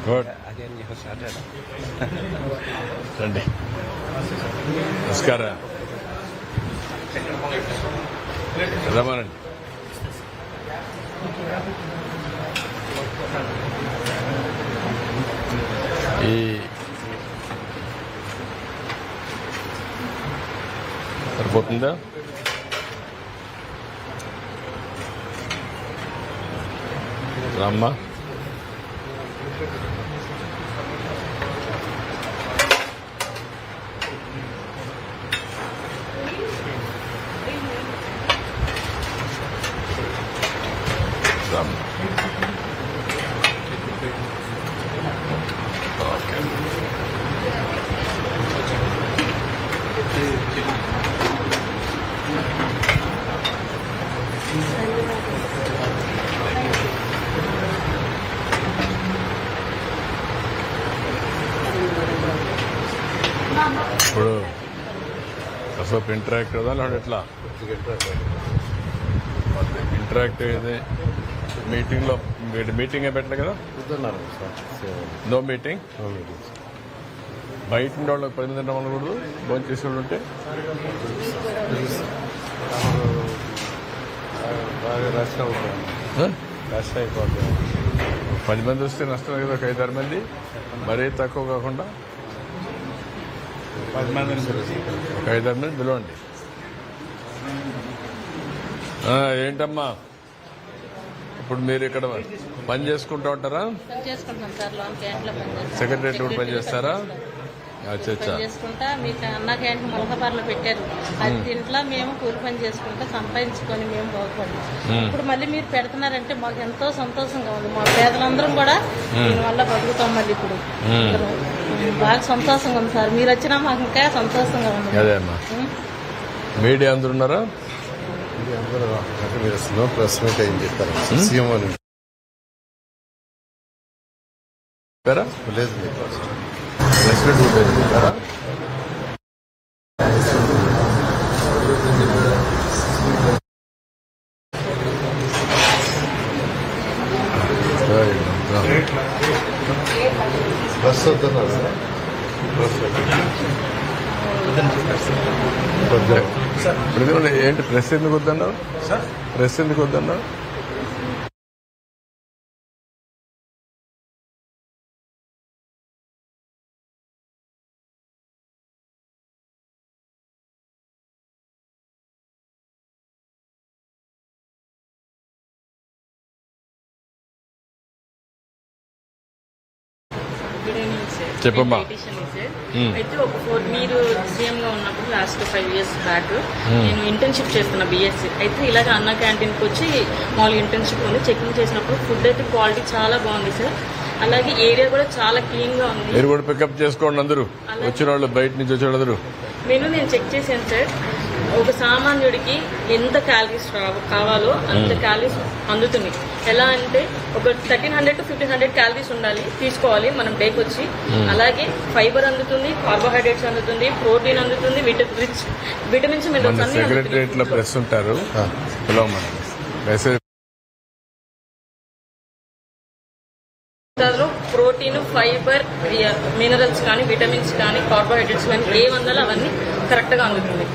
Good రండి. నమస్కారం. రమానండి. ఈ సరిపోతుందా? రామ్మా. ఓకే. ఇప్పుడు అసలు ఇంటరాక్ట్ కదా లేదంటే ఎట్లా? ఇంటరాక్ట్ అయ్యేది మీటింగ్లో. మీటింగ్ పెట్టలే కదా? No meeting. బయట ఉండే వాళ్ళకి 10 మంది ఉండకూడదు. భోజనం చేసేవాళ్ళు ఉంటే రష్ అయిపోతుంది. 10 మంది వస్తే నష్టం కదా. ఒక 5-6 మంది, మరీ తక్కువ కాకుండా 10 మందిని ఒక 5-6 మంది పిలవండి. ఏంటమ్మా ఇప్పుడు మీరు ఇక్కడ పని చేసుకుంటూ ఉంటారా? సెక్రటరియట్ కూడా పని చేస్తారా? చేసుకుంటా మీకు అన్న క్యాంటీన్ ములకపారలో పెట్టారు. అది దీంట్లో మేము కూలి పని చేసుకుంటా సంపాదించుకొని మేము బాగుపడ్డాం. ఇప్పుడు మళ్ళీ మీరు పెడుతున్నారంటే మాకు ఎంతో సంతోషంగా ఉంది. మా పేదలందరం కూడా దీనివల్ల బతుకుతాం. మళ్ళీ ఇప్పుడు బాగా సంతోషంగా ఉంది సార్. మీరు వచ్చినా మాకు ఇంకా సంతోషంగా ఉంది. అదే అమ్మా. మీడియా అందరు ఉన్నారా? ప్రెస్ మీట్ ఏం చెప్తారు? సీఎం అని లేదు. ప్రెస్ మీట్ చెప్తారా? బస్ వద్దన్నారు. ఏంటి ప్రెస్ ఎందుకు వద్దన్నారు? ప్రెస్ ఎందుకు వద్దన్నారు? చెప్పమ్మా. అయితే మీరు సీఎం గా ఉన్నప్పుడు లాస్ట్ 5 years బ్యాక్ నేను ఇంటర్న్షిప్ చేస్తున్నా బీఎస్సీ. అయితే ఇలాగ అన్న క్యాంటీన్కి వచ్చి మామూలుగా ఇంటర్న్షిప్ ఉంది. చెకింగ్ చేసినప్పుడు ఫుడ్ అయితే క్వాలిటీ చాలా బాగుంది సార్. అలాగే ఏరియా కూడా చాలా క్లీన్ గా ఉంది. మీరు కూడా పికప్ చేసుకోండి అందరూ, వచ్చిన వాళ్ళు, బయట నుంచి వచ్చిన వాళ్ళందరూ. నేను చెక్ చేశాను సార్. ఒక సామాన్యుడికి ఎంత క్యాలరీస్ కావాలో అంత క్యాలరీస్ అందుతుంది. ఎలా అంటే ఒక 1300 to 1500 క్యాలరీస్ ఉండాలి తీసుకోవాలి మనం డేకి వచ్చి. అలాగే ఫైబర్ అందుతుంది, కార్బోహైడ్రేట్స్ అందుతుంది, ప్రోటీన్ అందుతుంది, విటమిన్స్ మినరల్స్ అన్ని. సెక్రటరియట్ లో ప్రెస్ ఉంటారు, ప్రోటీన్, ఫైబర్, మినరల్స్ కానీ, విటమిన్స్ కానీ, కార్బోహైడ్రేట్స్ కానీ ఏమన్నా అవన్నీ కరెక్ట్ గా అందుతుంది.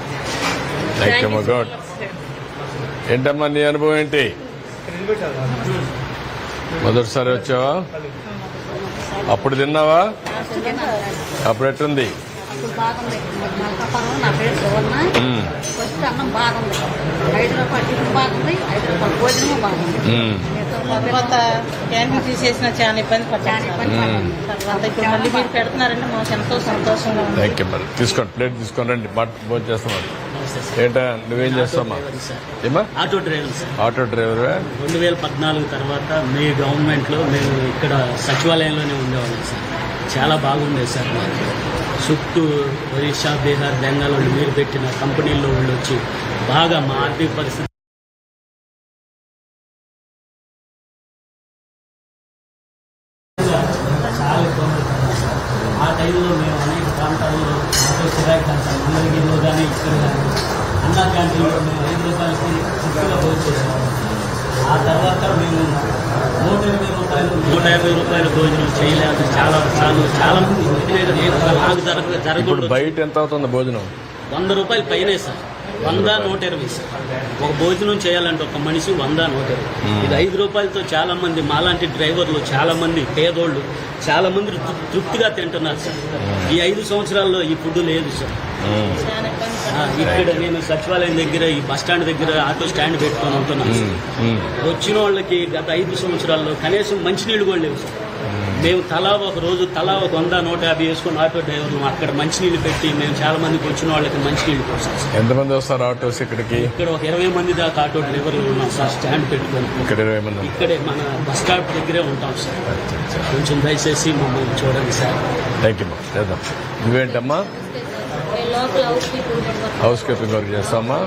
ఏంటమ్మా నీ అనుభవం ఏంటి? మొదటిసారి వచ్చావా? అప్పుడు తిన్నావా? అప్పుడు ఎట్టుంది? నా పేరు సువర్ణ. ఫస్ట్ అన్నం బాగుంది, 5 రూపాయలు టిఫిన్ బాగుంది, 5 రూపాయలు భోజనం బాగుంది. తర్వాత క్యాంటీన్ తీసేసిన చాలా ఇబ్బంది పడ్డాను. తర్వాత ఇప్పుడు మళ్ళీ మీరు పెడుతున్నారంటే మాకు ఎంతో సంతోషంగా ఉంది. Thank you. మరి తీసుకోండి, ప్లేట్ తీసుకొని రండి, భోజనం చేస్తాం. ఏంటా నువ్వేం చేస్తావమ్మా? ఏమా? Auto driver sir. Auto driver. 2014 తర్వాత మీ గవర్నమెంట్ లో మేము ఇక్కడ సచివాలయంలోనే ఉండేవాళ్ళం సార్. చాలా బాగుండేది సార్. మాకు చుట్టూ ఒరిస్సా, బీహార్, బెంగాల్ వాళ్ళు మీరు పెట్టిన కంపెనీల్లో వాళ్ళు వచ్చి బాగా మా ఆర్థిక పరిస్థితి చాలా ఇబ్బంది. ఆ టైంలో మేము అనేక ప్రాంతాల్లో ఆటో కిరాయి కంటాం. మంగళగిరిలో కానీ ఇక్కడ కానీ అన్నా క్యాంటీన్లో మేము 5 రూపాయలకి చిక్కుగా భోజనం చేసేవాళ్ళం. ఆ తర్వాత మేము 150 రూపాయల భోజనం చేయలేదు. చాలా మంది నాకు ఇప్పుడు జరగకూడదు. బయట ఎంత అవుతుంది భోజనం? 100 రూపాయలు పైనే సార్. 100, 120 సార్. ఒక భోజనం చేయాలంటే ఒక మనిషి 100, 120. ఇది 5 రూపాయలతో చాలా మంది మాలాంటి డ్రైవర్లు, చాలా మంది పేదోళ్ళు, చాలా మంది తృప్తిగా తింటున్నారు సార్. ఈ 5 సంవత్సరాల్లో ఈ ఫుడ్ లేదు సార్. చాలా ఇబ్బంది ఇక్కడ నేను సచివాలయం దగ్గర ఈ బస్ స్టాండ్ దగ్గర ఆటో స్టాండ్ పెట్టుకొని ఉంటున్నాను సార్. వచ్చిన వాళ్ళకి గత 5 సంవత్సరాల్లో కనీసం మంచినీళ్ళు కూడా లేవు సార్. మేము తలా ఒక 100, 150 వేసుకుని ఆటో డ్రైవర్లు అక్కడ మంచినీళ్ళు పెట్టి మేము చాలా మందికి వచ్చిన వాళ్ళకి మంచినీళ్ళు పోసాం సార్. ఎంతమంది వస్తారు ఆటోస్ ఇక్కడికి? ఇక్కడ ఒక 20 మంది దాకా ఆటో డ్రైవర్లు ఉన్నాం సార్. స్టాండ్ పెట్టుకొని ఇక్కడ 20 మంది. ఇక్కడే మన బస్ స్టాప్ దగ్గరే ఉంటాం సార్. కొంచెం దయచేసి మమ్మల్ని చూడండి సార్. థ్యాంక్ యూ అమ్మా. చేద్దాం. నువ్వేంటమ్మా? లోపల house keeping house keeping work చేస్తామా?